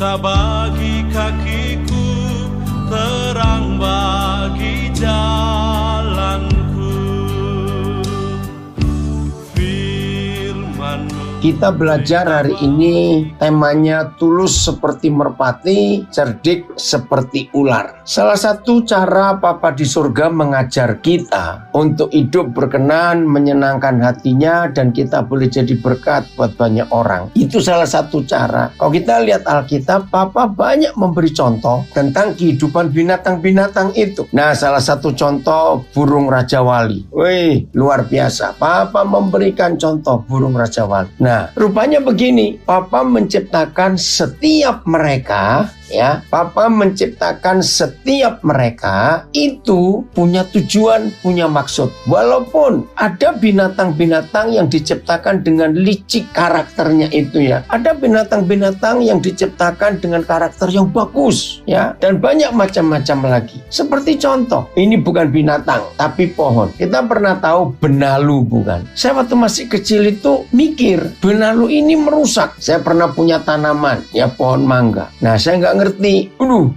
Pelita bagi kakiku, terang bagi jalanku. Firman-Mu. Kita belajar hari ini temanya tulus seperti merpati, cerdik seperti ular. Salah satu cara Papa di surga mengajar kita untuk hidup berkenan, menyenangkan hatinya, dan kita boleh jadi berkat buat banyak orang. Itu salah satu cara. Kalau kita lihat Alkitab, Papa banyak memberi contoh tentang kehidupan binatang-binatang itu. Nah, salah satu contoh burung Raja Wali. Wih, luar biasa. Papa memberikan contoh burung Raja Wali. Nah, rupanya begini, Papa menciptakan setiap mereka, ya, Papa menciptakan setiap mereka itu punya tujuan, punya maksud. Walaupun ada binatang-binatang yang diciptakan dengan licik karakternya itu, ya. Ada binatang-binatang yang diciptakan dengan karakter yang bagus, ya, dan banyak macam-macam lagi. Seperti contoh, ini bukan binatang, tapi pohon. Kita pernah tahu benalu, bukan? Saya waktu masih kecil itu mikir, benalu ini merusak. Saya pernah punya tanaman, ya, pohon mangga. Nah, saya nggak ngerti,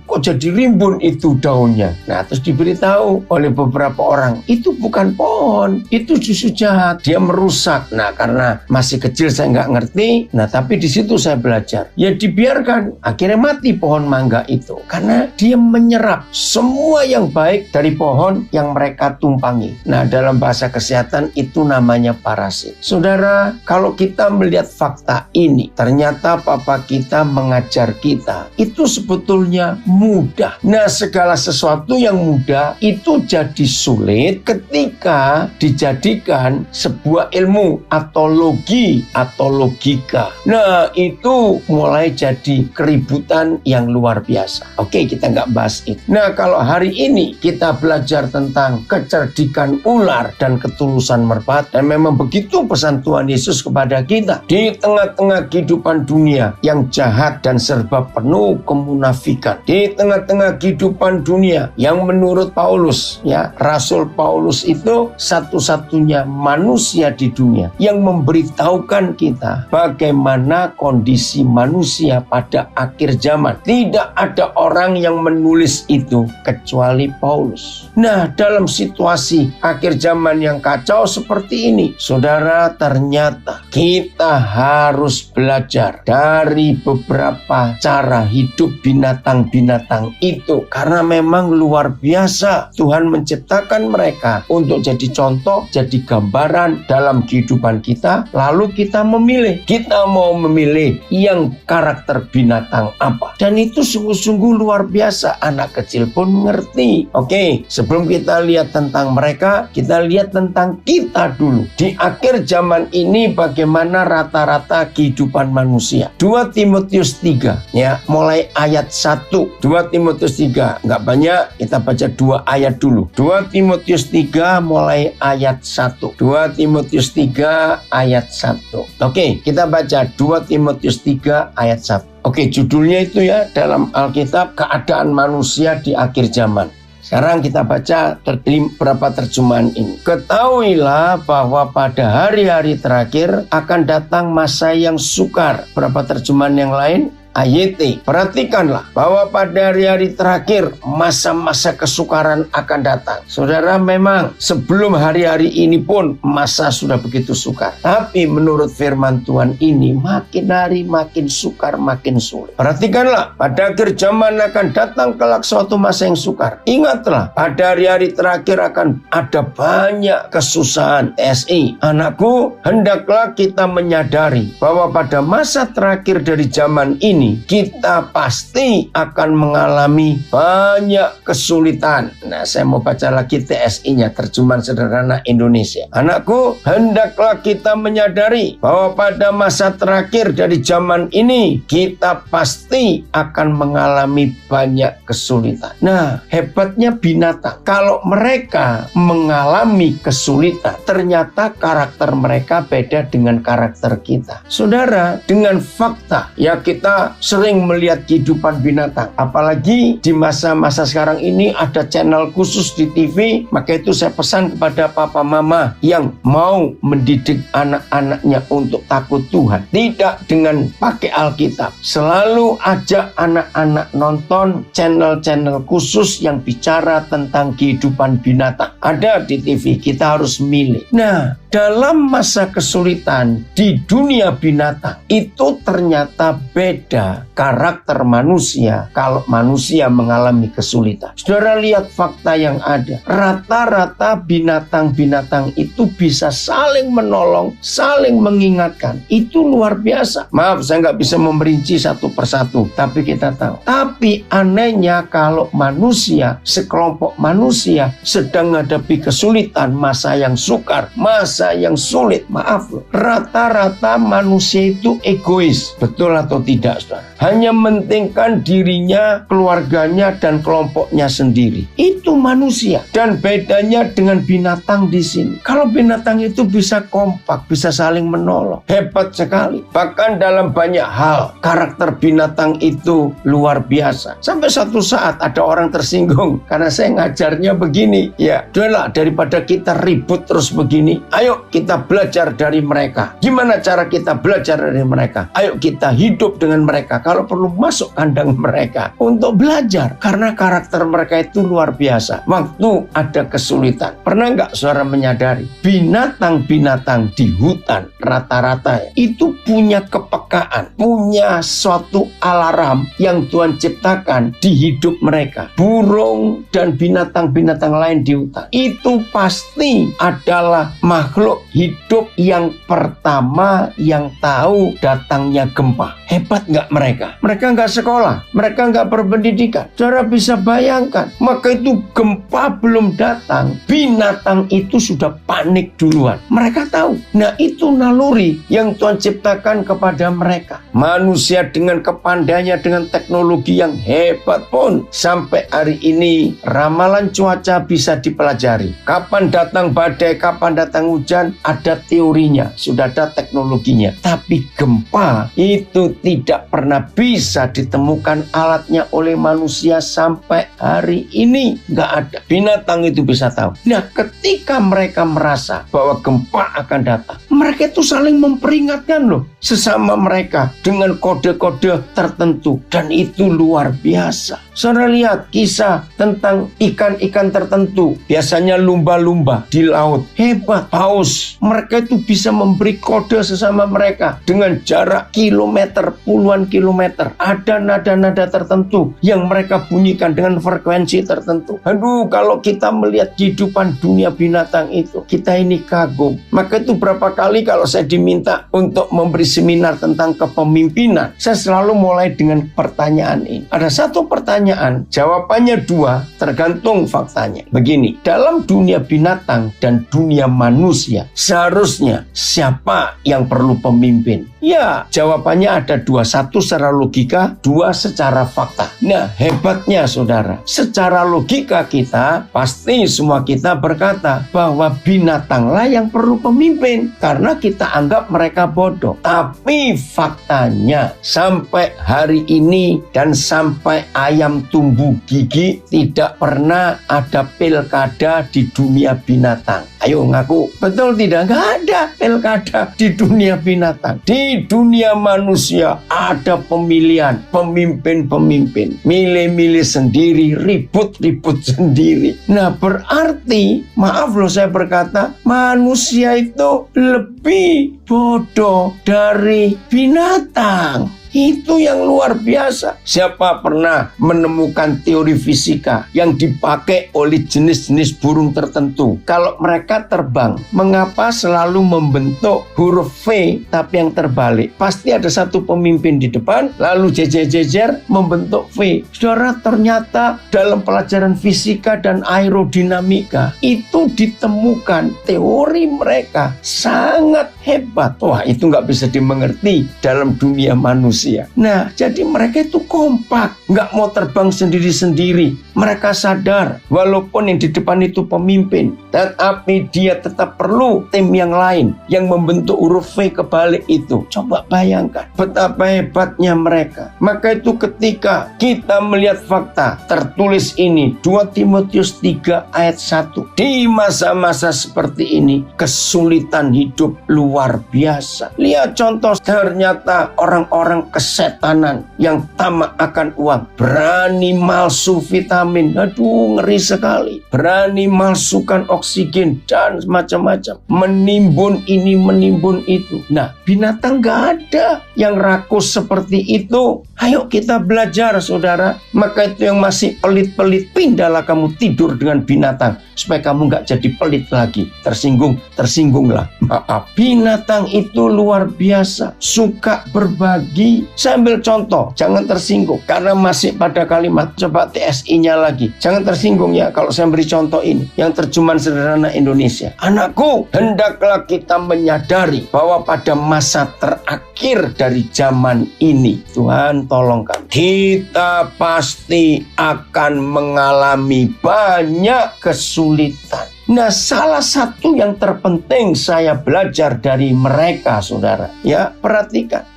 kok jadi rimbun itu daunnya. Nah, terus diberitahu oleh beberapa orang, itu bukan pohon, itu justru jahat, dia merusak. Nah, karena masih kecil saya nggak ngerti. Nah, tapi di situ saya belajar. Ya dibiarkan, akhirnya mati pohon mangga itu karena dia menyerap semua yang baik dari pohon yang mereka tumpangi. Nah, dalam bahasa kesehatan itu namanya parasit. Saudara, kalau kita melihat fakta ini, ternyata Papa kita mengajar kita itu sebetulnya mudah. Nah, segala sesuatu yang mudah itu jadi sulit ketika dijadikan sebuah ilmu atau logi atau logika. Nah, itu mulai jadi keributan yang luar biasa. Oke, kita nggak bahas itu. Nah, kalau hari ini kita belajar tentang kecerdikan ular dan ketulusan merpati, dan memang begitu pesan Tuhan Yesus kepada kita. Di tengah-tengah kehidupan dunia yang jahat dan serba penuh kemunafikan, di tengah-tengah kehidupan dunia yang menurut Paulus, ya, Rasul Paulus itu satu-satunya manusia di dunia yang memberitahukan kita bagaimana kondisi manusia pada akhir zaman. Tidak ada orang yang menulis itu kecuali Paulus. Nah, dalam situasi akhir zaman yang kacau seperti ini, saudara, ternyata kita harus belajar dari beberapa cara hidup binatang-binatang itu, karena memang luar biasa. Tuhan menciptakan mereka untuk jadi contoh, jadi gambaran dalam kehidupan kita. Lalu kita memilih, kita mau memilih yang karakter binatang apa, dan itu sungguh-sungguh luar biasa. Anak kecil pun ngerti. Oke, sebelum kita lihat tentang mereka, kita lihat tentang kita dulu. Di akhir zaman ini bagaimana rata-rata kehidupan manusia. 2 Timotius 3, ya, mulai ayat 1. 2 Timotius 3, nggak banyak, kita baca 2 ayat dulu. 2 Timotius 3 mulai ayat 1. 2 Timotius 3 ayat 1. Oke, kita baca 2 Timotius 3 ayat 1. Oke, judulnya itu, ya, dalam Alkitab, keadaan manusia di akhir zaman. Sekarang kita baca beberapa terjemahan ini. Ketahuilah bahwa pada hari-hari terakhir akan datang masa yang sukar. Berapa terjemahan yang lain? AYT. Perhatikanlah bahwa pada hari-hari terakhir masa-masa kesukaran akan datang. Saudara, memang sebelum hari-hari ini pun masa sudah begitu sukar. Tapi menurut firman Tuhan ini makin hari makin sukar, makin sulit. Perhatikanlah, pada akhir zaman akan datang kelak suatu masa yang sukar. Ingatlah, pada hari-hari terakhir akan ada banyak kesusahan. TSI, anakku, hendaklah kita menyadari bahwa pada masa terakhir dari zaman ini kita pasti akan mengalami banyak kesulitan. Nah, saya mau baca lagi TSI-nya, terjemahan sederhana Indonesia. Anakku, hendaklah kita menyadari bahwa pada masa terakhir dari zaman ini kita pasti akan mengalami banyak kesulitan. Nah, hebatnya binatang, kalau mereka mengalami kesulitan, ternyata karakter mereka beda dengan karakter kita. Saudara, dengan fakta, ya, kita sering melihat kehidupan binatang. Apalagi di masa-masa sekarang ini ada channel khusus di TV. Maka itu saya pesan kepada papa mama yang mau mendidik anak-anaknya untuk takut Tuhan, tidak dengan pakai Alkitab. Selalu ajak anak-anak nonton channel-channel khusus yang bicara tentang kehidupan binatang. Ada di TV, kita harus milih. Nah, dalam masa kesulitan di dunia binatang itu ternyata beda karakter manusia kalau manusia mengalami kesulitan. Saudara lihat fakta yang ada. Rata-rata binatang-binatang itu bisa saling menolong, saling mengingatkan. Itu luar biasa. Maaf, saya nggak bisa memperinci satu persatu, tapi kita tahu. Tapi anehnya kalau manusia, sekelompok manusia sedang menghadapi kesulitan, masa yang sukar, masa yang sulit, maaf loh, rata-rata manusia itu egois. Betul atau tidak, saudara? Hanya mementingkan dirinya, keluarganya, dan kelompoknya sendiri. Itu manusia. Dan bedanya dengan binatang di sini. Kalau binatang itu bisa kompak, bisa saling menolong. Hebat sekali. Bahkan dalam banyak hal, karakter binatang itu luar biasa. Sampai satu saat ada orang tersinggung karena saya ngajarnya begini. Ya, udahlah, daripada kita ribut terus begini, ayo kita belajar dari mereka. Gimana cara kita belajar dari mereka? Ayo kita hidup dengan mereka. Kalau perlu masuk kandang mereka untuk belajar. Karena karakter mereka itu luar biasa. Waktu ada kesulitan. Pernah nggak saudara menyadari? Binatang-binatang di hutan rata-rata itu punya kepekaan. Punya suatu alarm yang Tuhan ciptakan di hidup mereka. Burung dan binatang-binatang lain di hutan. Itu pasti adalah makhluk hidup yang pertama yang tahu datangnya gempa. Hebat nggak mereka? Mereka nggak sekolah, mereka nggak berpendidikan. Saudara bisa bayangkan, maka itu gempa belum datang, binatang itu sudah panik duluan. Mereka tahu. Nah, itu naluri yang Tuhan ciptakan kepada mereka. Manusia dengan kepandaiannya, dengan teknologi yang hebat pun, sampai hari ini ramalan cuaca bisa dipelajari. Kapan datang badai, kapan datang hujan, ada teorinya, sudah ada teknologinya. Tapi gempa itu tidak pernah bisa ditemukan alatnya oleh manusia sampai hari ini. Nggak ada. Binatang itu bisa tahu. Nah, ketika mereka merasa bahwa gempa akan datang, mereka itu saling memperingatkan loh sesama mereka dengan kode-kode tertentu. Dan itu luar biasa. Saudara lihat kisah tentang ikan-ikan tertentu, biasanya lumba-lumba di laut. Hebat, paus. Mereka itu bisa memberi kode sesama mereka dengan jarak kilometer, puluhan kilometer. Ada nada-nada tertentu yang mereka bunyikan dengan frekuensi tertentu. Aduh, kalau kita melihat kehidupan dunia binatang itu, kita ini kagum. Maka itu berapa kali kalau saya diminta untuk memberi seminar tentang kepemimpinan, saya selalu mulai dengan pertanyaan ini. Ada satu pertanyaan, jawabannya dua, tergantung faktanya. Begini, dalam dunia binatang dan dunia manusia, seharusnya siapa yang perlu pemimpin? Ya, jawabannya ada dua. Satu secara logika, dua secara fakta. Nah, hebatnya saudara, secara logika kita, pasti semua kita berkata bahwa binatanglah yang perlu pemimpin, karena kita anggap mereka bodoh. Tapi faktanya, sampai hari ini dan sampai ayam tumbuh gigi, tidak pernah ada pilkada di dunia binatang. Ayo ngaku, betul tidak? Nggak ada pilkada di dunia binatang. Di dunia manusia ada pemilihan pemimpin-pemimpin. Milih-milih sendiri, ribut-ribut sendiri. Nah, berarti, maaf loh saya berkata, manusia itu lebih bodoh dari binatang. Itu yang luar biasa. Siapa pernah menemukan teori fisika yang dipakai oleh jenis-jenis burung tertentu? Kalau mereka terbang, mengapa selalu membentuk huruf V tapi yang terbalik? Pasti ada satu pemimpin di depan, lalu jejer-jejer membentuk V. Saudara, ternyata dalam pelajaran fisika dan aerodinamika itu ditemukan teori mereka sangat hebat. Wah, itu nggak bisa dimengerti dalam dunia manusia. manusia. Nah, jadi mereka itu kompak, nggak mau terbang sendiri-sendiri. Mereka sadar, walaupun yang di depan itu pemimpin, tetapi dia tetap perlu tim yang lain yang membentuk huruf V kebalik itu. Coba bayangkan betapa hebatnya mereka. Maka itu ketika kita melihat fakta tertulis ini 2 Timotius 3 ayat 1. Di masa-masa seperti ini kesulitan hidup luar biasa. Lihat contoh, ternyata orang-orang kesetanan yang tamak akan uang, berani malsu vitamin, aduh ngeri sekali, berani malsukan oksigen dan macam-macam, menimbun ini menimbun itu. Nah, binatang gak ada yang rakus seperti itu. Ayo kita belajar, saudara. Maka itu yang masih pelit-pelit, pindahlah kamu tidur dengan binatang supaya kamu gak jadi pelit lagi. Tersinggunglah. Maaf. Binatang itu luar biasa, suka berbagi. Saya ambil contoh, jangan tersinggung karena masih pada kalimat. Coba TSI-nya lagi. Jangan tersinggung ya kalau saya beri contoh ini yang terjemahan sederhana Indonesia. Anakku, hendaklah kita menyadari bahwa pada masa terakhir dari zaman ini, Tuhan tolong kami, kita pasti akan mengalami banyak kesulitan. Nah, salah satu yang terpenting saya belajar dari mereka, saudara, ya, perhatikan,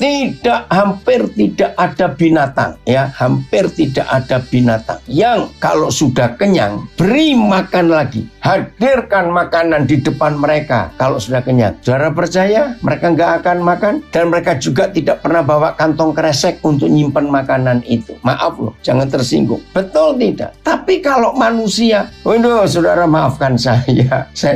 hampir tidak ada binatang, ya, hampir tidak ada binatang yang kalau sudah kenyang beri makan lagi, hadirkan makanan di depan mereka kalau sudah kenyang. Saudara percaya mereka nggak akan makan, dan mereka juga tidak pernah bawa kantong kresek untuk nyimpan makanan itu. Maaf loh, jangan tersinggung. Betul tidak? Tapi kalau manusia, waduh, saudara maafkan saya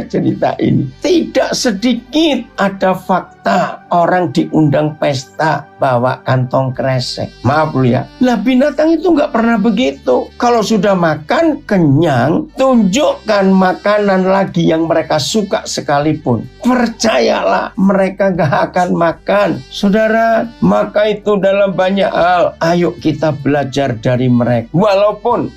cerita ini. Tidak sedikit ada fakta orang diundang pesta bawa kantong kresek. Maaf lu ya. Lah binatang itu nggak pernah begitu. Kalau sudah makan kenyang, tunjukkan makanan lagi yang mereka suka sekalipun. Percayalah mereka nggak akan makan. Saudara, maka itu dalam banyak hal, ayo kita belajar dari mereka. Walaupun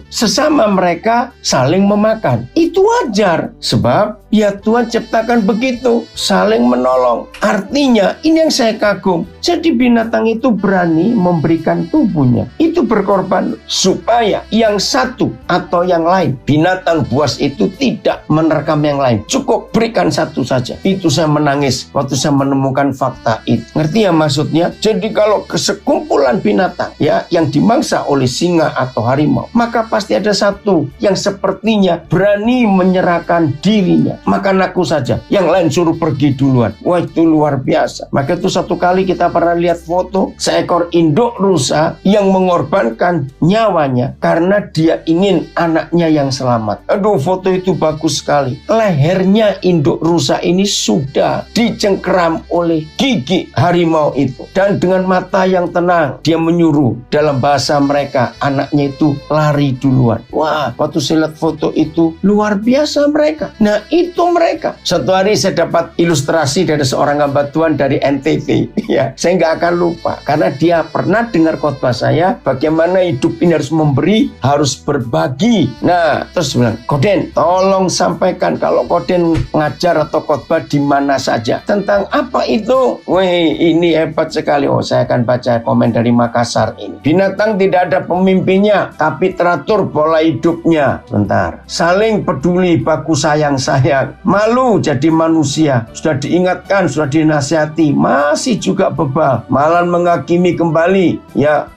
sesama mereka saling memakan. Itu wajar, sebab ya Tuhan ciptakan begitu, saling menolong. Artinya ini yang saya kagum. Jadi binatang itu berani memberikan tubuhnya, itu berkorban supaya yang satu atau yang lain. Binatang buas itu tidak menerkam yang lain, cukup berikan satu saja. Itu saya menangis waktu saya menemukan fakta itu. Ngerti ya maksudnya? Jadi kalau kesekumpulan binatang ya yang dimangsa oleh singa atau harimau, maka pasti ada satu yang sepertinya berani menyerahkan dirinya. Makan aku saja, yang lain suruh pergi duluan. Wah, itu luar biasa. Maka itu satu kali kita pernah lihat foto seekor induk rusa yang mengorbankan nyawanya karena dia ingin anaknya yang selamat. Aduh, foto itu bagus sekali. Lehernya induk rusa ini sudah dicengkeram oleh gigi harimau itu, dan dengan mata yang tenang dia menyuruh dalam bahasa mereka anaknya itu lari duluan. Wah, waktu saya lihat foto itu luar biasa mereka. Nah, itu mereka. Suatu hari saya dapat ilustrasi dari seorang hamba Tuhan dari NTT. Ya, saya nggak akan lupa karena dia pernah dengar khotbah saya bagaimana hidup ini harus memberi, harus berbagi. Nah, terus bilang, Koden, tolong sampaikan kalau Koden ngajar atau khotbah di mana saja. Tentang apa itu? Wih, ini hebat sekali. Oh, saya akan baca komen dari Makassar ini. Binatang tidak ada pemimpinnya, tapi teratur pola hidupnya. Bentar. Saling peduli, baku sayang-sayang. Malu jadi manusia. Sudah diingatkan, sudah dinasihati, masih juga bebal. Malah menghakimi kembali. Ya,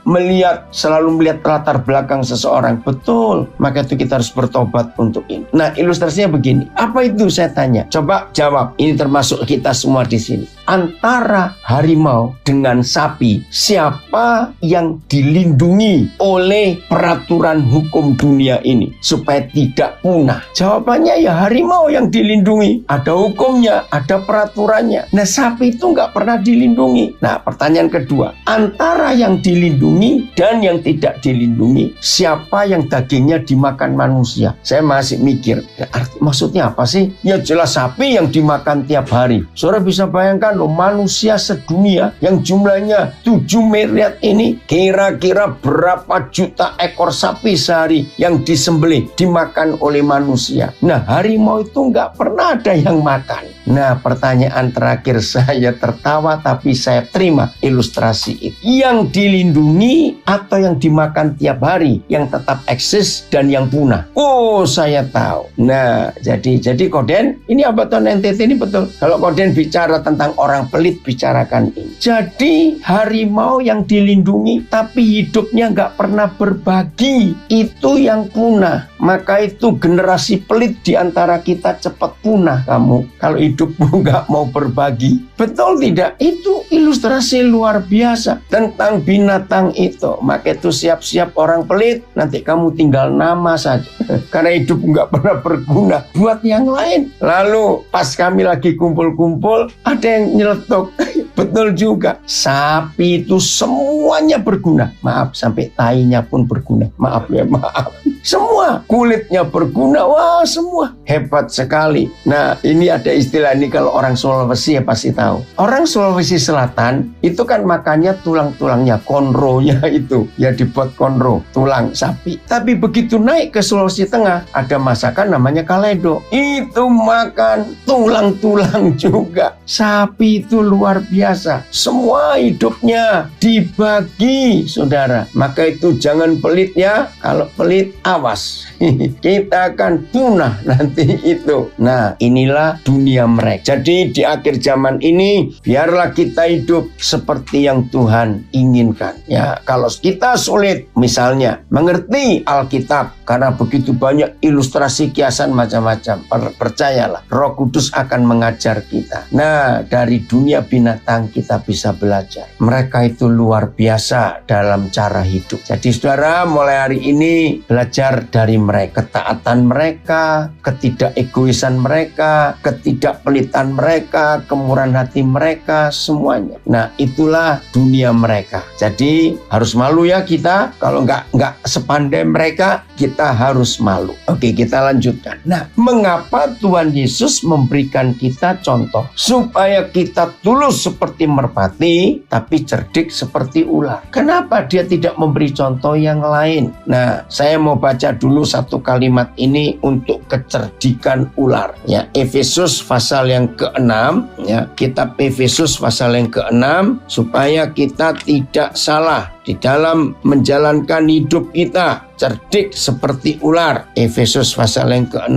selalu melihat latar belakang seseorang. Betul. Maka itu kita harus bertobat untuk ini. Nah, ilustrasinya begini. Apa itu saya tanya? Coba jawab. Ini termasuk kita semua di sini. Antara harimau dengan sapi, siapa yang dilindungi oleh peraturan hukum dunia ini supaya tidak punah? Jawabannya ya harimau yang dilindungi. Ada hukumnya, ada peraturannya. Nah, sapi itu nggak pernah dilindungi. Nah, pertanyaan kedua, antara yang dilindungi dan yang tidak dilindungi, siapa yang dagingnya dimakan manusia? Saya masih mikir, maksudnya apa sih? Ya jelas sapi yang dimakan tiap hari. Saudara bisa bayangkan loh, manusia sedunia yang jumlahnya 7 miliar ini, kira-kira berapa juta ekor sapi sehari yang disembelih, dimakan oleh manusia. Nah, harimau itu nggak pernah ada yang makan. Nah, pertanyaan terakhir, saya tertawa tapi saya terima ilustrasi itu. Yang dilindungi atau yang dimakan tiap hari, yang tetap eksis dan yang punah. Oh, saya tahu. Nah, jadi Koden, ini Abatan NTT ini betul. Kalau Koden bicara tentang orang pelit, bicarakan ini. Jadi harimau yang dilindungi tapi hidupnya nggak pernah berbagi, itu yang punah. Maka itu generasi pelit di antara kita cepat punah kamu kalau hidupmu nggak mau berbagi. Betul tidak? Itu ilustrasi luar biasa tentang binatang itu. Maka itu siap-siap orang pelit, nanti kamu tinggal nama saja. Karena hidup nggak pernah berguna buat yang lain. Lalu pas kami lagi kumpul-kumpul, ada yang nyeletuk. Betul juga, sapi itu semuanya berguna. Maaf, sampai tainya pun berguna. Maaf ya, maaf. Semua, kulitnya berguna, wah semua. Hebat sekali. Nah, ini ada istilah ini kalau orang Sulawesi ya pasti tahu. Orang Sulawesi Selatan itu kan makannya tulang-tulangnya, konronya itu. Ya dibuat konro, tulang sapi. Tapi begitu naik ke Sulawesi Tengah, ada masakan namanya kaledo. Itu makan tulang-tulang juga. Sapi itu luar biasa. Semua hidupnya dibagi, saudara. Maka itu jangan pelit ya. Kalau pelit, awas. Kita akan punah nanti itu. Nah, inilah dunia mereka. Jadi di akhir zaman ini, biarlah kita hidup seperti yang Tuhan inginkan. Ya, kalau kita sulit, misalnya, mengerti Alkitab, karena begitu banyak ilustrasi kiasan macam-macam. Percayalah, Roh Kudus akan mengajar kita. Nah, dari dunia binatang kita bisa belajar. Mereka itu luar biasa dalam cara hidup. Jadi saudara, mulai hari ini belajar dari mereka. Ketaatan mereka, ketidakegoisan mereka, ketidakpelitan mereka, kemurahan hati mereka, semuanya. Nah, itulah dunia mereka. Jadi harus malu ya kita. Kalau nggak sepandai mereka, kita harus malu. Oke, kita lanjutkan. Nah, mengapa Tuhan Yesus memberikan kita contoh? Supaya kita tulus seperti merpati, tapi cerdik seperti ular. Kenapa dia tidak memberi contoh yang lain? Nah, saya mau baca dulu satu kalimat ini untuk kecerdikan ular. Ya, Efesus pasal yang ke-6, ya, kitab Efesus pasal yang ke-6, supaya kita tidak salah di dalam menjalankan hidup kita. Cerdik seperti ular. Efesus pasal yang ke-6.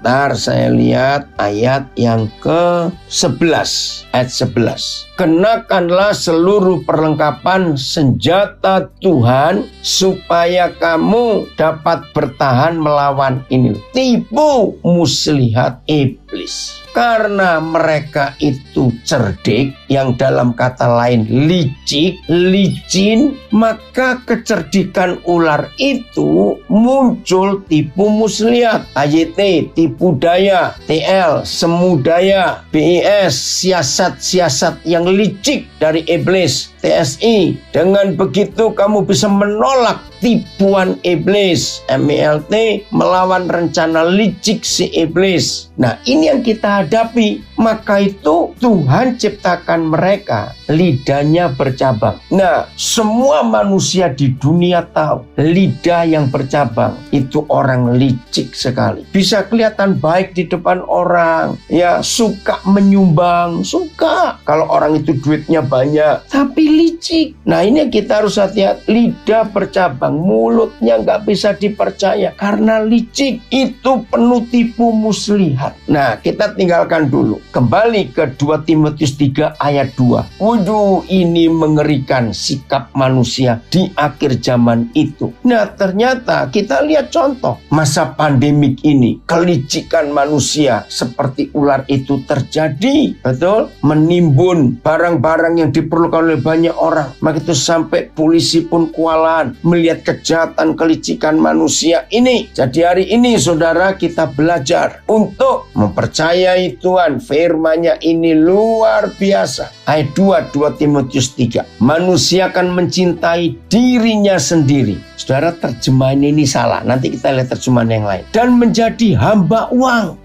Ntar saya lihat ayat yang ke-11. Ayat 11. Kenakanlah seluruh perlengkapan senjata Tuhan supaya kamu dapat bertahan melawan ini tipu muslihat iblis. Karena mereka itu cerdik, yang dalam kata lain licik, licin, maka kecerdikan ular itu muncul tipu muslihat. AYT, tipu daya. TL, semu daya. BIS, siasat-siasat yang licik dari iblis. TSI, dengan begitu kamu bisa menolak tipuan iblis. MELT, melawan rencana licik si iblis. Nah, ini yang kita hadapi. Maka itu Tuhan ciptakan mereka, lidahnya bercabang. Nah, semua manusia di dunia tahu lidah yang bercabang itu orang licik sekali. Bisa kelihatan baik di depan orang, ya, suka menyumbang, suka kalau orang itu duitnya banyak, tapi licik. Nah, ini yang kita harus hati-hati. Lidah bercabang, mulutnya nggak bisa dipercaya karena licik, itu penuh tipu muslihat. Nah, kita tinggalkan dulu. Kembali ke 2 Timotius 3 ayat 2. Waduh, ini mengerikan sikap manusia di akhir zaman itu. Nah, ternyata kita lihat contoh masa pandemik ini. Kelicikan manusia seperti ular itu terjadi. Betul? Menimbun barang-barang yang diperlukan oleh banyak orang. Maka itu sampai polisi pun kewalahan melihat kejahatan kelicikan manusia ini. Jadi hari ini saudara, kita belajar untuk mempercayai Tuhan. Firman-Nya ini luar biasa. Ayat 2 Timotius 3. Manusia akan mencintai dirinya sendiri. Saudara, terjemahan ini salah. Nanti kita lihat terjemahan yang lain. Dan menjadi hamba uang.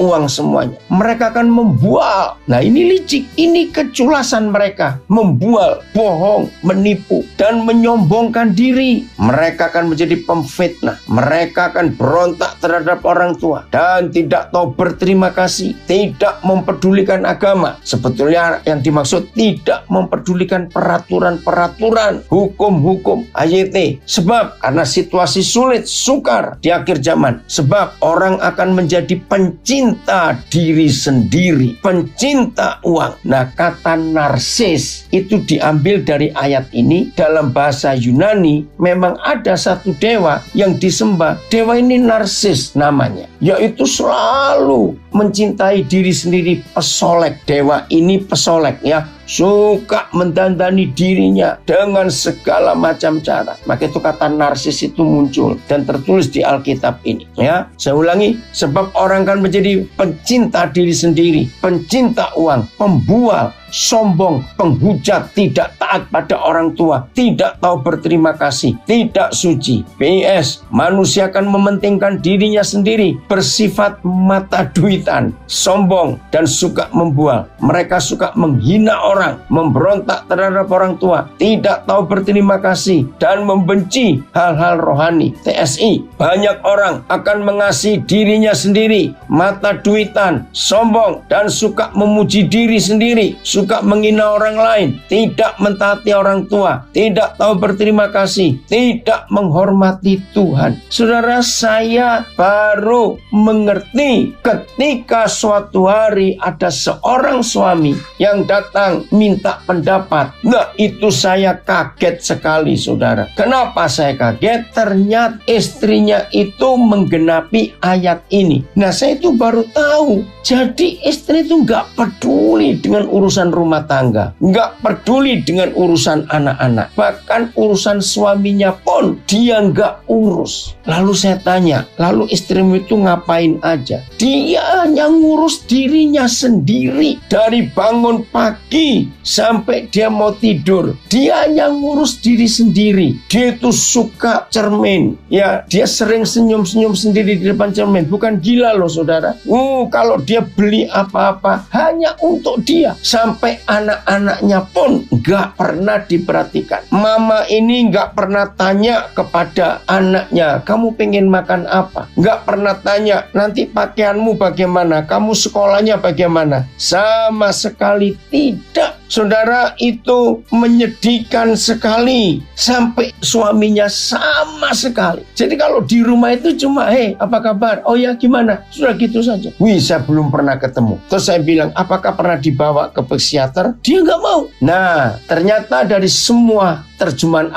Uang semuanya. Mereka akan membual. Nah, ini licik. Ini keculasan mereka. Membual, bohong, menipu, dan menyombongkan diri. Mereka akan menjadi pemfitnah. Mereka akan berontak terhadap orang tua. Dan tidak tahu berterima kasih. tidak mempedulikan agama. Sebetulnya yang dimaksud tidak mempedulikan peraturan-peraturan, hukum-hukum AYT. Sebab karena situasi sulit, sukar di akhir zaman. Sebab orang akan menjadi pencinta diri sendiri, pencinta uang. Nah, kata narsis itu diambil dari ayat ini. Dalam bahasa Yunani memang ada satu dewa yang disembah. Dewa ini narsis namanya, yaitu selalu mencintai diri sendiri, pesolek. Dewa ini pesolek ya, suka mendandani dirinya dengan segala macam cara. Maka itu kata narsis itu muncul dan tertulis di Alkitab ini ya. Saya ulangi, sebab orang kan menjadi pencinta diri sendiri, pencinta uang, pembual, sombong, penghujat, tidak taat pada orang tua, tidak tahu berterima kasih, tidak suci. PS, manusia akan mementingkan dirinya sendiri, bersifat mata duitan, sombong, dan suka membual. Mereka suka menghina orang, memberontak terhadap orang tua, tidak tahu berterima kasih, dan membenci hal-hal rohani. TSI, banyak orang akan mengasihi dirinya sendiri, mata duitan, sombong, dan suka memuji diri sendiri, suka menghina orang lain, tidak mentaati orang tua, tidak tahu berterima kasih, tidak menghormati Tuhan. Saudara, saya baru mengerti ketika suatu hari ada seorang suami yang datang minta pendapat. Nah, itu saya kaget sekali, saudara. Kenapa saya kaget? Ternyata istrinya itu menggenapi ayat ini. Nah, saya itu baru tahu. Jadi istri itu nggak peduli dengan urusan rumah tangga, nggak peduli dengan urusan anak-anak, bahkan urusan suaminya pun dia nggak urus. Lalu saya tanya, lalu istrimu itu ngapain aja? Dia hanya ngurus dirinya sendiri. Dari bangun pagi sampai dia mau tidur, dia hanya ngurus diri sendiri. Dia itu suka cermin, ya, dia sering senyum-senyum sendiri di depan cermin. Bukan gila loh, saudara. Kalau dia beli apa-apa hanya untuk dia. Sampai anak-anaknya pun gak pernah diperhatikan. Mama ini gak pernah tanya kepada anaknya, kamu pengen makan apa? Gak pernah tanya, nanti pakaianmu bagaimana? Kamu sekolahnya bagaimana? Sama sekali tidak. Saudara, itu menyedihkan sekali. Sampai suaminya sama sekali. Jadi kalau di rumah itu cuma, apa kabar? Oh ya, gimana? Sudah gitu saja. Saya belum pernah ketemu. Terus saya bilang, apakah pernah dibawa ke psikiater? Dia nggak mau. Nah, ternyata dari semua terjemahan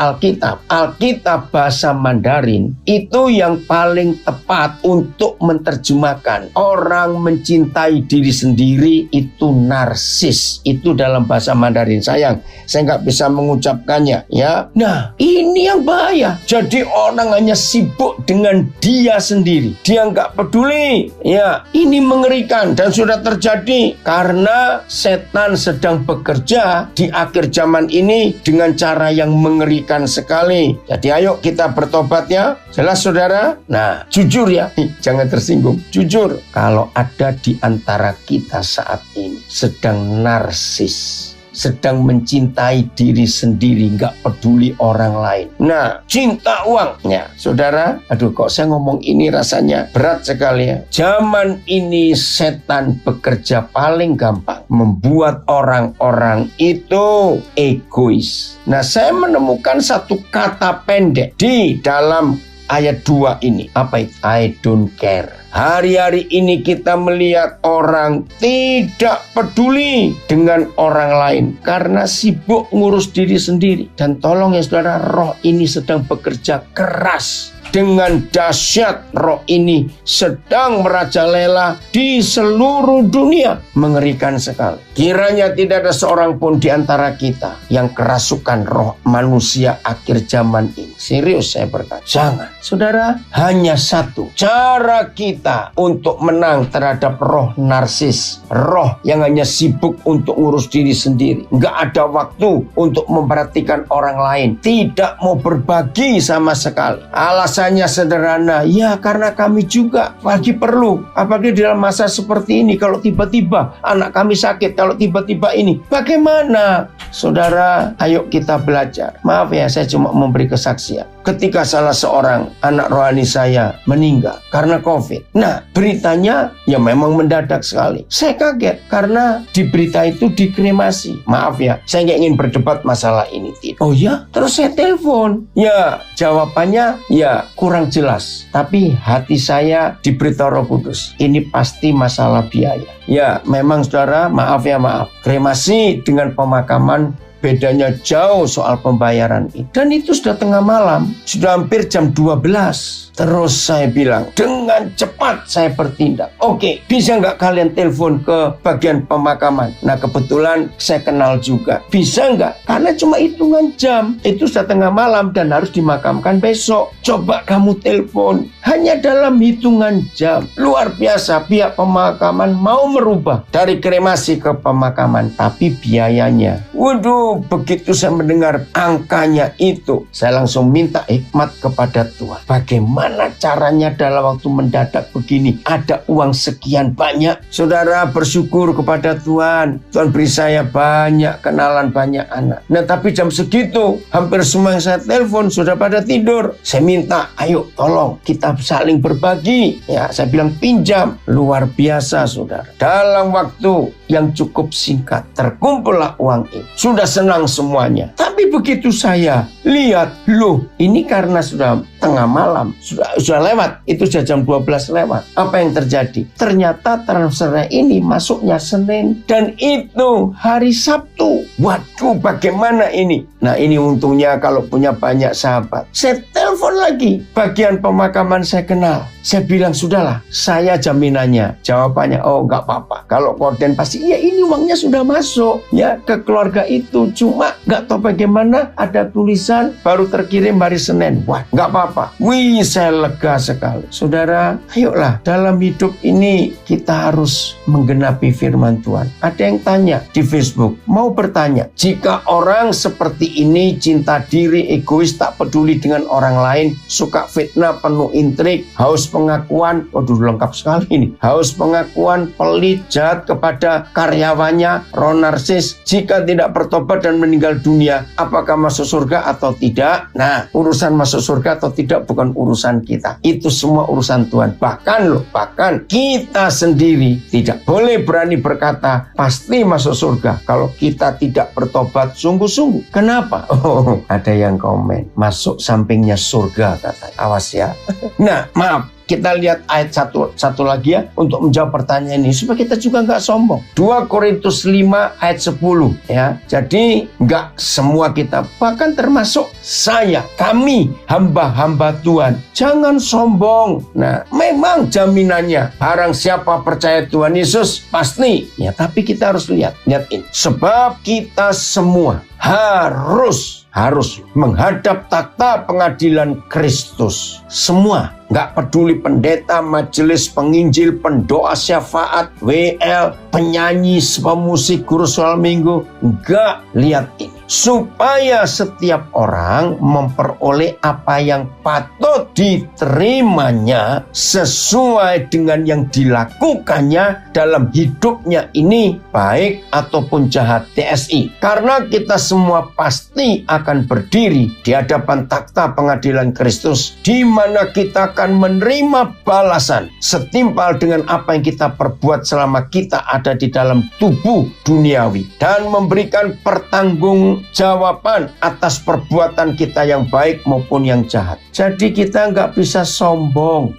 Alkitab bahasa Mandarin itu yang paling tepat untuk menerjemahkan orang mencintai diri sendiri itu narsis. Itu dalam bahasa Mandarin. Sayang, saya nggak bisa mengucapkannya ya. Nah, ini yang bahaya. Jadi orang hanya sibuk dengan dia sendiri. Dia nggak peduli. Ya, ini mengerikan dan sudah terjadi karena setan sedang bekerja di akhir zaman ini dengan cara yang mengerikan sekali. Jadi ayo kita bertobat ya. Jelas, saudara? Nah, jujur ya, jangan tersinggung. Jujur, kalau ada di antara kita saat ini sedang narsis, sedang mencintai diri sendiri, nggak peduli orang lain. Nah, cinta uang. Ya, saudara, aduh kok saya ngomong ini rasanya berat sekali ya. Zaman ini setan bekerja paling gampang membuat orang-orang itu egois. Nah, saya menemukan satu kata pendek di dalam ayat 2 ini. Apa itu? I don't care. Hari-hari ini kita melihat orang tidak peduli dengan orang lain karena sibuk ngurus diri sendiri. Dan tolong ya saudara, roh ini sedang bekerja keras. Dengan dahsyat roh ini sedang merajalela di seluruh dunia. Mengerikan sekali. Kiranya tidak ada seorang pun di antara kita yang kerasukan roh manusia akhir zaman ini. Serius saya berkata, jangan. Saudara, hanya satu cara kita untuk menang terhadap roh narsis, roh yang hanya sibuk untuk ngurus diri sendiri, nggak ada waktu untuk memperhatikan orang lain, tidak mau berbagi sama sekali. Alasannya sederhana, ya karena kami juga lagi perlu, apalagi dalam masa seperti ini. Kalau tiba-tiba anak kami sakit, kalau tiba-tiba ini, bagaimana? Saudara, ayo kita belajar. Maaf ya, saya cuma memberi kesaksian. ketika salah seorang anak rohani saya meninggal karena COVID. Nah, beritanya ya memang mendadak sekali. Saya kaget karena di berita itu dikremasi. Maaf ya, saya nggak ingin berdebat masalah ini. Oh ya? Terus saya telepon. Ya, jawabannya ya kurang jelas. Tapi hati saya diberitahu Roh Kudus. Ini pasti masalah biaya. Ya, memang saudara, maaf ya maaf. Kremasi dengan pemakaman bedanya jauh soal pembayaran itu. Dan itu sudah tengah malam, sudah hampir jam 12. Terus saya bilang, dengan cepat saya bertindak. Oke, bisa nggak kalian telepon ke bagian pemakaman? Nah, kebetulan saya kenal juga. Bisa nggak? Karena cuma hitungan jam. Itu sudah tengah malam dan harus dimakamkan besok. Coba kamu telepon. Hanya dalam hitungan jam. Luar biasa, pihak pemakaman mau merubah dari kremasi ke pemakaman. Tapi biayanya, waduh, begitu saya mendengar angkanya itu, saya langsung minta hikmat kepada Tuhan. Bagaimana caranya dalam waktu mendadak begini ada uang sekian banyak? Saudara, bersyukur kepada Tuhan. Tuhan beri saya banyak kenalan, banyak anak. Nah, tapi jam segitu hampir semua yang saya telepon sudah pada tidur. Saya minta, ayo tolong kita saling berbagi. Ya, saya bilang pinjam. Luar biasa saudara. Dalam waktu yang cukup singkat terkumpullah uang itu. Sudah senang semuanya. Tapi begitu saya lihat, loh, ini karena sudah tengah malam, sudah lewat, itu sudah jam 12 lewat. Apa yang terjadi? Ternyata transfernya ini masuknya Senin dan itu hari Sabtu. Waduh, bagaimana ini? Nah, ini untungnya kalau punya banyak sahabat. Saya telepon lagi bagian pemakaman saya kenal. Saya bilang, sudahlah, saya jaminannya. Jawabannya, oh nggak apa-apa. Kalau korden pasti, ya ini uangnya sudah masuk ya ke keluarga itu. Cuma nggak tahu bagaimana ada tulisan baru terkirim hari Senin. Wah, nggak apa-apa. Wih, saya lega sekali. Saudara, ayolah, dalam hidup ini kita harus menggenapi firman Tuhan. Ada yang tanya di Facebook, mau bertanya, jika orang seperti ini cinta diri, egois, tak peduli dengan orang lain, suka fitnah, penuh intrik, haus pengakuan, waduh lengkap sekali ini, haus pengakuan, pelit, jahat kepada karyawannya, roh narsis, jika tidak bertobat dan meninggal dunia, apakah masuk surga atau tidak? Nah, urusan masuk surga atau tidak bukan urusan kita, itu semua urusan Tuhan. Bahkan kita sendiri tidak boleh berani berkata pasti masuk surga kalau kita tidak bertobat sungguh-sungguh. Kenapa? Oh, ada yang komen, masuk sampingnya surga katanya. Awas ya. Nah, maaf. Kita lihat ayat satu lagi ya untuk menjawab pertanyaan ini supaya kita juga nggak sombong. 2 Korintus 5 ayat 10 ya. Jadi nggak semua kita, bahkan termasuk saya, kami hamba-hamba Tuhan, jangan sombong. Nah, memang jaminannya barang siapa percaya Tuhan Yesus pasti ya, tapi kita harus lihat ini. Sebab kita semua harus menghadap takhta pengadilan Kristus. Semua, nggak peduli pendeta, majelis, penginjil, pendoa syafaat, WL, penyanyi, pemusik, guru soal minggu, nggak. Lihat ini, supaya setiap orang memperoleh apa yang patut diterimanya sesuai dengan yang dilakukannya dalam hidupnya ini, baik ataupun jahat. TSI, karena kita semua pasti akan berdiri di hadapan takhta pengadilan Kristus, di mana kita akan menerima balasan setimpal dengan apa yang kita perbuat selama kita ada di dalam tubuh duniawi, dan memberikan pertanggungjawaban atas perbuatan kita yang baik maupun yang jahat. Jadi kita nggak bisa sombong,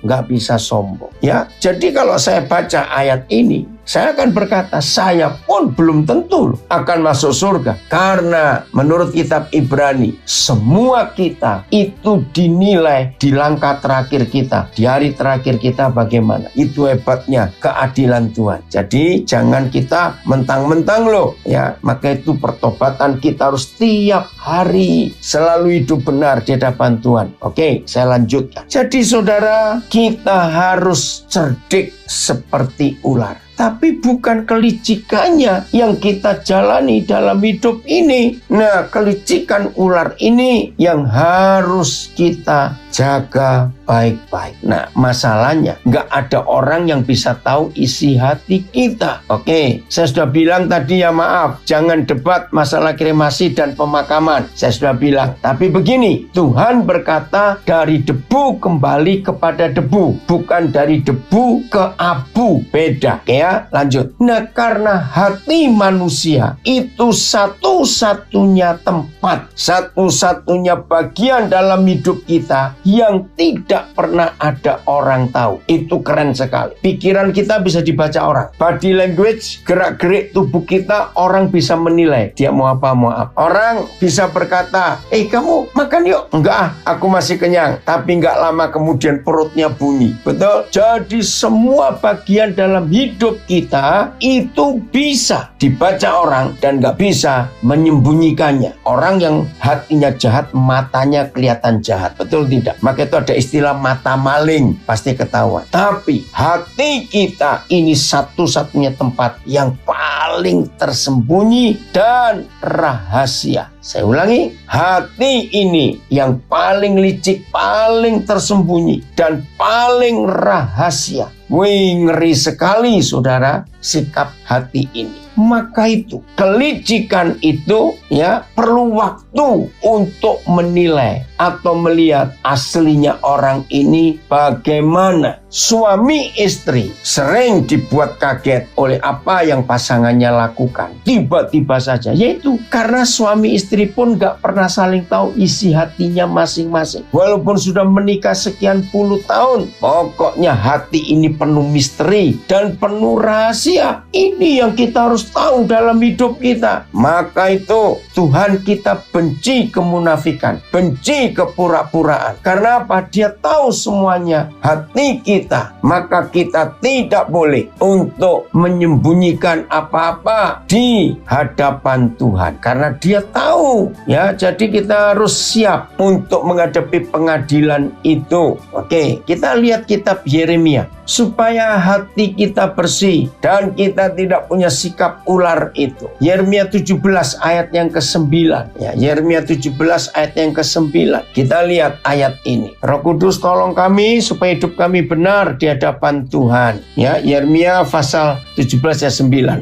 ya. Jadi kalau saya baca ayat ini, saya akan berkata, saya pun belum tentu akan masuk surga. Karena menurut kitab Ibrani, semua kita itu dinilai di langkah terakhir kita, di hari terakhir kita bagaimana. Itu hebatnya keadilan Tuhan. Jadi jangan kita mentang-mentang loh ya. Maka itu pertobatan kita harus tiap hari selalu hidup benar di hadapan Tuhan. Oke, saya lanjutkan. Jadi saudara, kita harus cerdik seperti ular. Tapi bukan kelicikannya yang kita jalani dalam hidup ini. Nah, kelicikan ular ini yang harus kita jaga baik-baik. Nah, masalahnya nggak ada orang yang bisa tahu isi hati kita. Oke, saya sudah bilang tadi ya, maaf, jangan debat masalah kremasi dan pemakaman. Saya sudah bilang. Tapi begini, Tuhan berkata dari debu kembali kepada debu, bukan dari debu ke abu. Beda. Oke ya, lanjut. Nah, karena hati manusia itu satu-satunya tempat, satu-satunya bagian dalam hidup kita yang tidak pernah ada orang tahu. Itu keren sekali. Pikiran kita bisa dibaca orang. Body language, gerak-gerik tubuh kita, orang bisa menilai dia mau apa, mau apa. Orang bisa berkata, kamu makan yuk. Enggak, aku masih kenyang. Tapi enggak lama kemudian perutnya bunyi. Betul? Jadi semua bagian dalam hidup kita itu bisa dibaca orang dan enggak bisa menyembunyikannya. Orang yang hatinya jahat, matanya kelihatan jahat. Betul tidak? Maka itu ada istilah mata maling, pasti ketahuan. Tapi hati kita ini satu-satunya tempat yang paling tersembunyi dan rahasia. Saya ulangi, hati ini yang paling licik, paling tersembunyi, dan paling rahasia. Wih, ngeri sekali saudara sikap hati ini. Maka itu, kelicikan itu ya perlu waktu untuk menilai atau melihat aslinya orang ini bagaimana. Suami istri sering dibuat kaget oleh apa yang pasangannya lakukan. Tiba-tiba saja, yaitu karena suami istri pun gak pernah saling tahu isi hatinya masing-masing. Walaupun sudah menikah sekian puluh tahun, pokoknya hati ini penuh misteri dan penuh rahasia. Ini yang kita harus tahu dalam hidup kita. Maka itu Tuhan kita benci kemunafikan, benci kepura-puraan. Karena apa? Dia tahu semuanya hati kita. Maka kita tidak boleh untuk menyembunyikan apa-apa di hadapan Tuhan. Karena dia tahu ya. Jadi kita harus siap untuk menghadapi pengadilan itu. Oke, kita lihat kitab Yeremia. Supaya hati kita bersih dan kita tidak punya sikap ular itu. Yeremia 17 ayat yang ke-9. Ya, Yeremia 17 ayat yang ke-9. Kita lihat ayat ini. Roh Kudus tolong kami supaya hidup kami benar di hadapan Tuhan. Ya, Yeremia pasal 17 ayat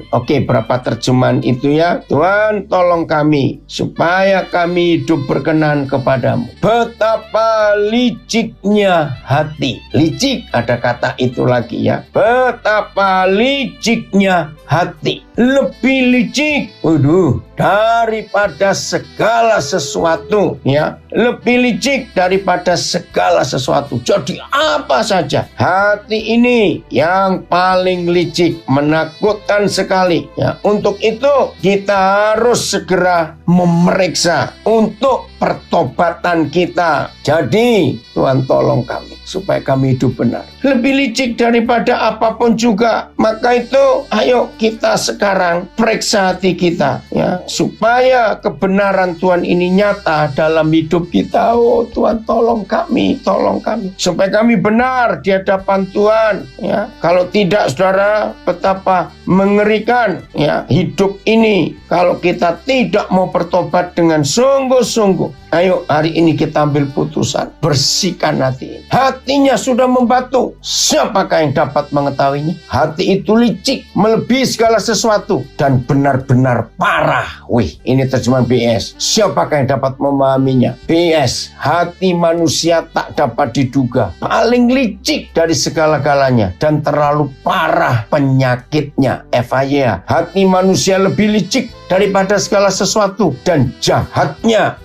9. Oke, berapa terjemahan itu ya? Tuhan tolong kami supaya kami hidup berkenan kepadamu. Betapa liciknya hati. Licik, ada kata itu lagi ya. Betapa liciknya hati. Lebih licik, daripada segala sesuatu ya. Lebih licik daripada segala sesuatu. Jadi apa saja, hati ini yang paling licik, menakutkan sekali ya. Untuk itu kita harus segera memeriksa untuk pertobatan kita. Jadi Tuhan tolong kami supaya kami hidup benar. Lebih licik daripada apapun juga. Maka itu ayo kita sekarang periksa hati kita ya, supaya kebenaran Tuhan ini nyata dalam hidup kita. Oh Tuhan tolong kami supaya kami benar di hadapan Tuhan ya. Kalau tidak saudara, betapa mengerikan ya hidup ini kalau kita tidak mau bertobat dengan sungguh-sungguh. Ayo hari ini kita ambil putusan, bersihkan hati ini. Hatinya sudah membatu, siapakah yang dapat mengetahuinya? Hati itu licik, melebihi segala sesuatu dan benar-benar parah. Wih, ini terjemahan BS. Siapakah yang dapat memahaminya? BS, hati manusia tak dapat diduga, paling licik dari segala-galanya dan terlalu parah penyakitnya. FIA, hati manusia lebih licik daripada segala sesuatu dan jahatnya.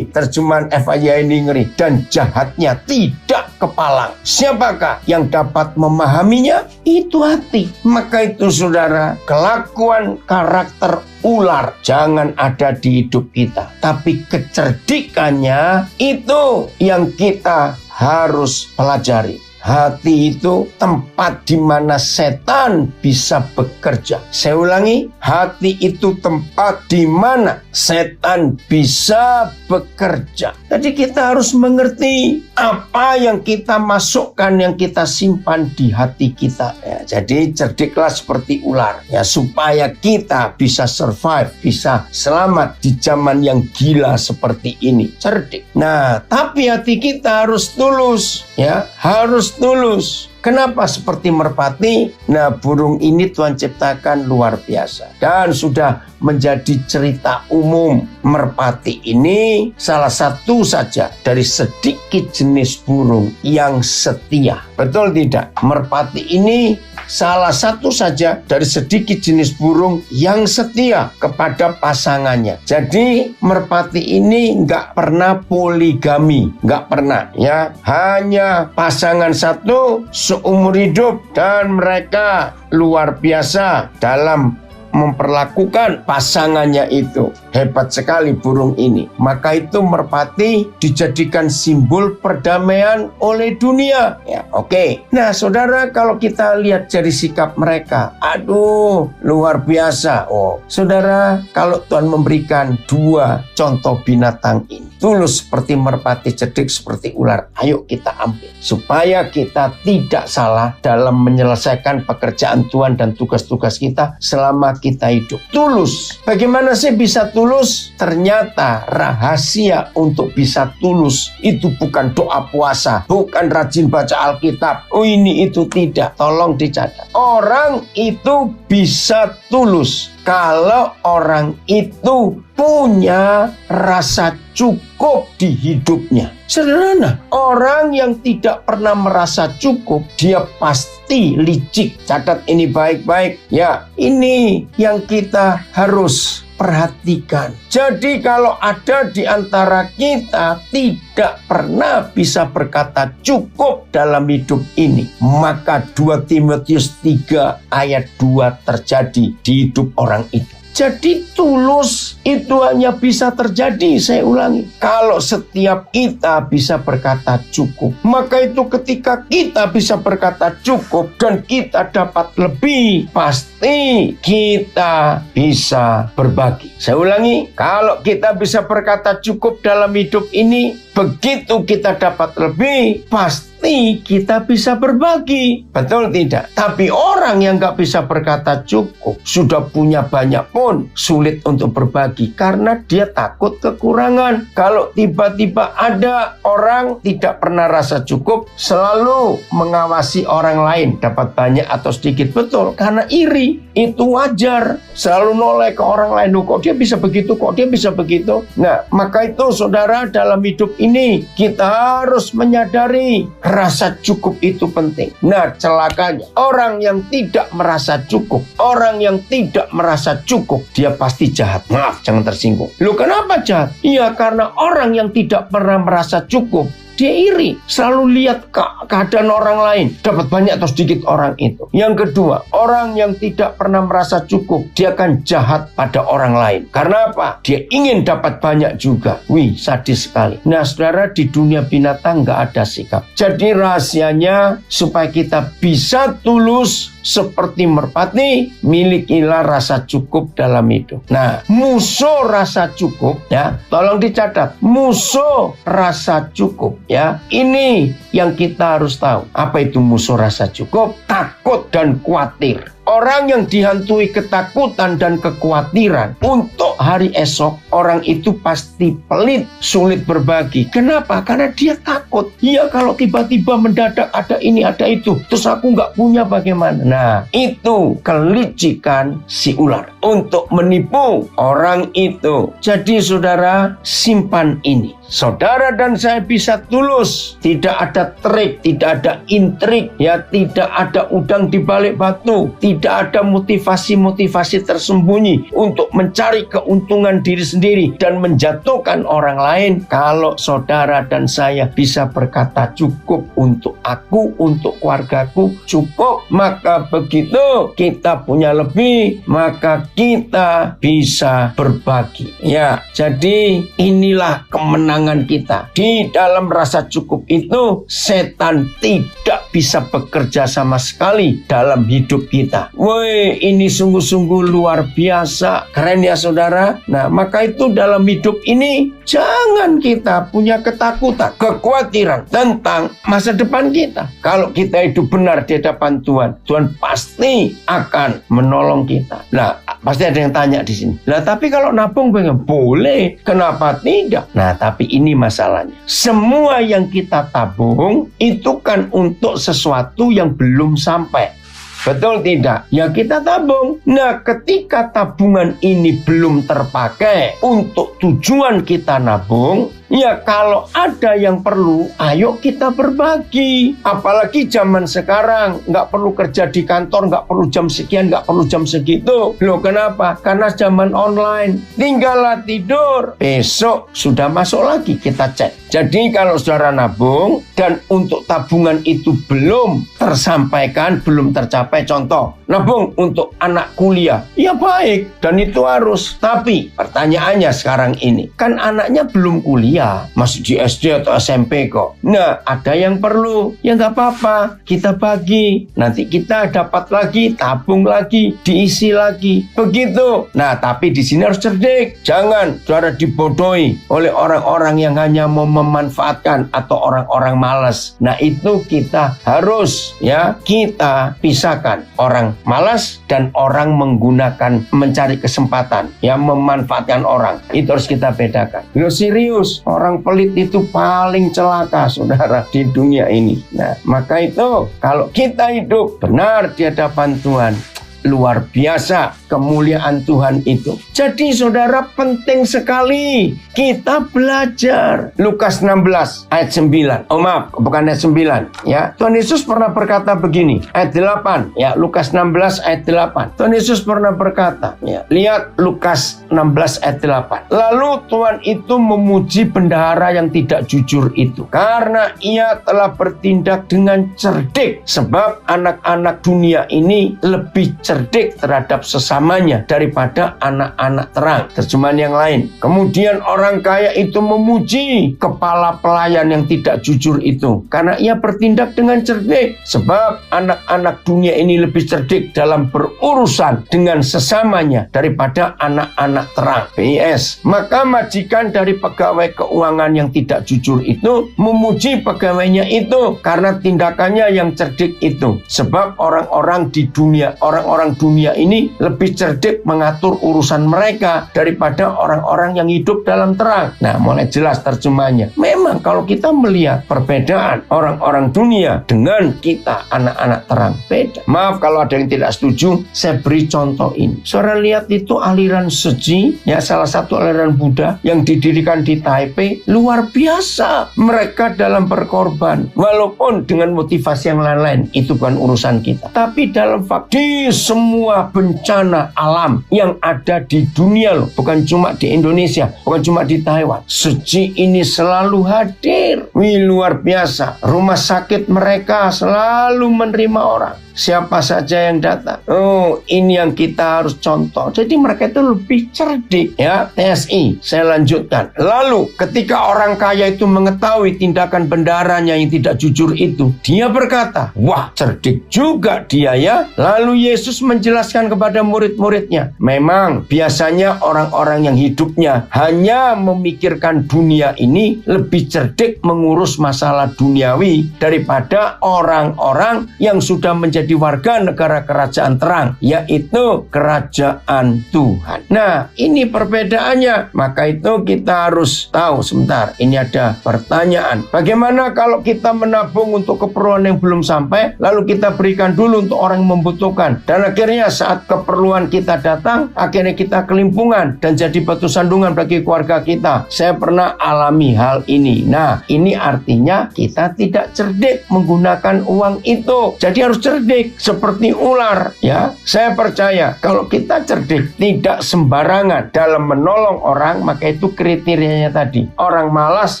Terjemahan FIA ini ngeri. Dan jahatnya tidak kepalang. Siapakah yang dapat memahaminya? Itu hati. Maka itu saudara, kelakuan karakter ular jangan ada di hidup kita. Tapi kecerdikannya itu yang kita harus pelajari. hati itu tempat di mana setan bisa bekerja. Saya ulangi, hati itu tempat di mana setan bisa bekerja. Jadi kita harus mengerti apa yang kita masukkan, yang kita simpan di hati kita. Ya, jadi cerdiklah seperti ular, ya, supaya kita bisa survive, bisa selamat di zaman yang gila seperti ini. Cerdik. Nah, tapi hati kita harus tulus, ya, harus tulus. Kenapa seperti merpati? Nah, burung ini Tuhan ciptakan luar biasa dan sudah menjadi cerita umum. Merpati ini salah satu saja dari sedikit jenis burung yang setia. Betul tidak? Merpati ini salah satu saja dari sedikit jenis burung yang setia kepada pasangannya. Jadi merpati ini nggak pernah poligami, nggak pernah, ya. Hanya pasangan satu seumur hidup dan mereka luar biasa dalam memperlakukan pasangannya itu. Hebat sekali burung ini. Maka itu merpati dijadikan simbol perdamaian oleh dunia. Ya, oke. Nah, saudara, kalau kita lihat dari sikap mereka, aduh, luar biasa. Oh, saudara, kalau Tuhan memberikan dua contoh binatang ini, tulus seperti merpati, cerdik seperti ular, ayo kita ambil supaya kita tidak salah dalam menyelesaikan pekerjaan Tuhan dan tugas-tugas kita selama kita hidup. Tulus. Bagaimana sih bisa tulus? Ternyata rahasia untuk bisa tulus itu bukan doa puasa, bukan rajin baca Alkitab. Oh, ini itu tidak. Tolong dicatat. Orang itu bisa tulus kalau orang itu punya rasa cukup di hidupnya. Sederhana, orang yang tidak pernah merasa cukup, dia pasti licik. Catat ini baik-baik. Ya, ini yang kita harus perhatikan. Jadi kalau ada di antara kita tidak pernah bisa berkata cukup dalam hidup ini, maka 2 Timotius 3 ayat 2 terjadi di hidup orang itu. Jadi tulus itu hanya bisa terjadi, saya ulangi, kalau setiap kita bisa berkata cukup. Maka itu ketika kita bisa berkata cukup dan kita dapat lebih, pasti kita bisa berbagi. Saya ulangi, kalau kita bisa berkata cukup dalam hidup ini, begitu kita dapat lebih, pasti kita bisa berbagi. Betul tidak? Tapi orang yang gak bisa berkata cukup, sudah punya banyak pun sulit untuk berbagi karena dia takut kekurangan. Kalau tiba-tiba ada orang tidak pernah rasa cukup, selalu mengawasi orang lain dapat banyak atau sedikit, betul, karena iri. Itu wajar. Selalu noleh ke orang lain, kok dia bisa begitu, kok dia bisa begitu. Nah, maka itu saudara, dalam hidup ini kita harus menyadari rasa cukup itu penting. Nah, celakanya orang yang tidak merasa cukup, orang yang tidak merasa cukup, dia pasti jahat. Maaf, jangan tersinggung. Loh, kenapa jahat? Iya, karena orang yang tidak pernah merasa cukup, dia iri, selalu lihat keadaan orang lain, dapat banyak atau sedikit orang itu. Yang kedua, orang yang tidak pernah merasa cukup, dia akan jahat pada orang lain. Karena apa? Dia ingin dapat banyak juga. Wih, sadis sekali. Nah, saudara, di dunia binatang nggak ada sikap. Jadi rahasianya supaya kita bisa tulus seperti merpati, milikilah rasa cukup dalam hidup. Nah, musuh rasa cukup, ya, tolong dicatat, musuh rasa cukup, ya. Ini yang kita harus tahu. Apa itu musuh rasa cukup? Takut dan khawatir. Orang yang dihantui ketakutan dan kekhawatiran untuk hari esok, orang itu pasti pelit, sulit berbagi. Kenapa? Karena dia takut. Iya, kalau tiba-tiba mendadak ada ini, ada itu, terus aku nggak punya bagaimana? Nah, itu kelicikan si ular untuk menipu orang itu. Jadi saudara, simpan ini. Saudara dan saya bisa tulus, tidak ada trik, tidak ada intrik, ya, tidak ada udang di di balik batu. Tidak ada motivasi-motivasi tersembunyi untuk mencari keuntungan diri sendiri dan menjatuhkan orang lain. Kalau saudara dan saya bisa berkata cukup untuk aku, untuk keluargaku, cukup, maka begitu kita punya lebih, maka kita bisa berbagi. Ya, jadi inilah kemenangan kita. Di dalam rasa cukup itu, setan tidak bisa bekerja sama sekali dalam hidup kita. Woi, ini sungguh-sungguh luar biasa. Keren ya saudara? Nah, maka itu dalam hidup ini jangan kita punya ketakutan, kekhawatiran tentang masa depan kita. Kalau kita hidup benar di hadapan Tuhan, Tuhan pasti akan menolong kita. Nah, pasti ada yang tanya di sini. Nah, tapi kalau nabung boleh, kenapa tidak? Nah, tapi ini masalahnya. Semua yang kita tabung itu kan untuk sesuatu yang belum sampai. Betul tidak? Ya kita tabung. Nah, ketika tabungan ini belum terpakai untuk tujuan kita nabung, ya kalau ada yang perlu, ayo kita berbagi. Apalagi zaman sekarang, nggak perlu kerja di kantor, nggak perlu jam sekian, nggak perlu jam segitu. Loh kenapa? Karena zaman online. Tinggallah tidur, besok sudah masuk lagi, kita cek. Jadi kalau saudara nabung dan untuk tabungan itu belum tersampaikan, belum tercapai, contoh nabung untuk anak kuliah, ya baik dan itu harus. Tapi pertanyaannya sekarang ini, kan anaknya belum kuliah, masih di SD atau SMP kok. Nah, ada yang perlu, ya nggak apa-apa, kita bagi. Nanti kita dapat lagi, tabung lagi, diisi lagi, begitu. Nah, tapi di sini harus cerdik. Jangan saudara dibodohi oleh orang-orang yang hanya mau memanfaatkan atau orang-orang malas. Nah, itu kita harus, ya, kita pisahkan orang malas dan orang menggunakan mencari kesempatan, ya, memanfaatkan orang. Itu harus kita bedakan. Loh serius, orang pelit itu paling celaka saudara di dunia ini. Nah, maka itu kalau kita hidup benar di hadapan Tuhan, luar biasa kemuliaan Tuhan itu. Jadi saudara, penting sekali kita belajar. Lukas 16 ayat 9. Oh maaf, bukan ayat 9 ya. Tuhan Yesus pernah berkata begini, ayat 8 ya, Lukas 16 ayat 8. Tuhan Yesus pernah berkata ya, lihat Lukas 16 ayat 8. Lalu Tuhan itu memuji bendahara yang tidak jujur itu karena ia telah bertindak dengan cerdik, sebab anak-anak dunia ini lebih cerdik terhadap sesamanya daripada anak-anak terang. Terjemahan yang lain. Kemudian orang kaya itu memuji kepala pelayan yang tidak jujur itu karena ia bertindak dengan cerdik, sebab anak-anak dunia ini lebih cerdik dalam berurusan dengan sesamanya daripada anak-anak terang. PS. Maka majikan dari pegawai keuangan yang tidak jujur itu memuji pegawainya itu karena tindakannya yang cerdik itu, sebab orang-orang dunia ini lebih cerdik mengatur urusan mereka daripada orang-orang yang hidup dalam terang. Nah, mulai jelas terjemahnya. Memang kalau kita melihat perbedaan orang-orang dunia dengan kita anak-anak terang, beda. Maaf kalau ada yang tidak setuju, saya beri contoh ini. Saudara lihat itu aliran Seji, ya, salah satu aliran Buddha yang didirikan di Taipei, luar biasa. Mereka dalam berkorban, walaupun dengan motivasi yang lain-lain, itu bukan urusan kita. Tapi dalam di semua bencana alam yang ada di dunia loh, bukan cuma di Indonesia, bukan cuma di Taiwan, Seji ini selalu hadir. Wih, luar biasa. Rumah sakit mereka selalu menerima orang, siapa saja yang datang. Oh, ini yang kita harus contoh. Jadi mereka itu lebih cerdik, ya. TSI, saya lanjutkan. Lalu ketika orang kaya itu mengetahui tindakan bendaharanya yang tidak jujur itu, dia berkata, wah, cerdik juga dia ya. Lalu Yesus menjelaskan kepada murid-muridnya, memang biasanya orang-orang yang hidupnya hanya memikirkan dunia ini lebih cerdik mengurus masalah duniawi daripada orang-orang yang sudah menjadi warga negara kerajaan terang, yaitu kerajaan Tuhan. Nah, ini perbedaannya. Maka itu kita harus tahu. Sebentar, ini ada pertanyaan. Bagaimana kalau kita menabung untuk keperluan yang belum sampai, lalu kita berikan dulu untuk orang yang membutuhkan, dan akhirnya saat keperluan kita datang, akhirnya kita kelimpungan dan jadi batu sandungan bagi keluarga kita. Saya pernah alami hal ini. Nah, ini artinya kita tidak cerdik menggunakan uang itu. Jadi harus cerdik. baik seperti ular. Ya, saya percaya kalau kita cerdik, tidak sembarangan dalam menolong orang, maka itu kriterianya tadi. Orang malas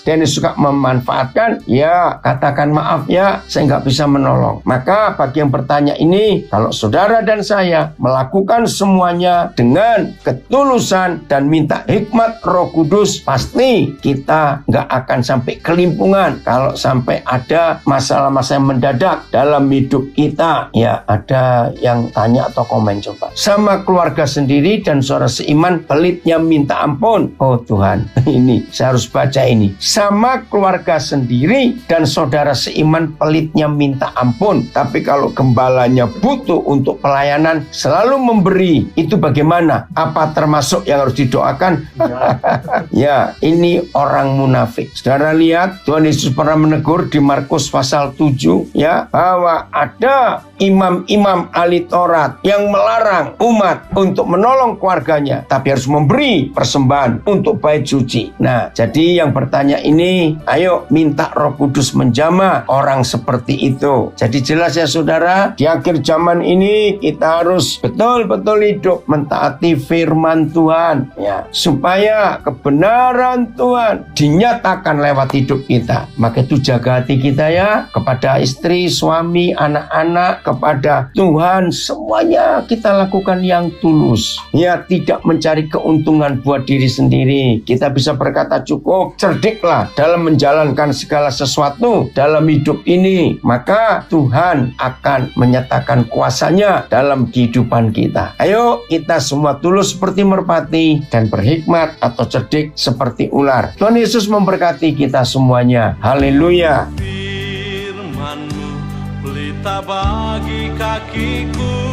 dan suka memanfaatkan, ya katakan maaf ya, saya nggak bisa menolong. Maka bagi yang bertanya ini, kalau saudara dan saya melakukan semuanya dengan ketulusan dan minta hikmat Roh Kudus, pasti kita nggak akan sampai kelimpungan. Kalau sampai ada masalah-masalah yang mendadak dalam hidup kita. Ya, ada yang tanya atau komen coba. Sama keluarga sendiri dan saudara seiman pelitnya minta ampun. Oh Tuhan, ini saya harus baca ini. Sama keluarga sendiri dan saudara seiman pelitnya minta ampun. Tapi kalau gembalanya butuh untuk pelayanan, selalu memberi. Itu bagaimana? Apa termasuk yang harus didoakan? Ya, ini orang munafik. Saudara lihat, Tuhan Yesus pernah menegur di Markus pasal 7, ya, bahwa ada imam-imam ahli Taurat yang melarang umat untuk menolong keluarganya, tapi harus memberi persembahan untuk bait suci. Nah, jadi yang bertanya ini, ayo minta Roh Kudus menjamah orang seperti itu. Jadi jelas ya saudara, di akhir zaman ini kita harus betul-betul hidup mentaati firman Tuhan, ya, supaya kebenaran Tuhan dinyatakan lewat hidup kita. Maka itu jaga hati kita ya, kepada istri, suami, anak-anak, kepada Tuhan, semuanya kita lakukan yang tulus. Ya, tidak mencari keuntungan buat diri sendiri. Kita bisa berkata cukup cerdiklah dalam menjalankan segala sesuatu dalam hidup ini. Maka Tuhan akan menyatakan kuasanya dalam kehidupan kita. Ayo kita semua tulus seperti merpati dan berhikmat atau cerdik seperti ular. Tuhan Yesus memberkati kita semuanya. Haleluya. Firman-Mu pelita bagi kakiku,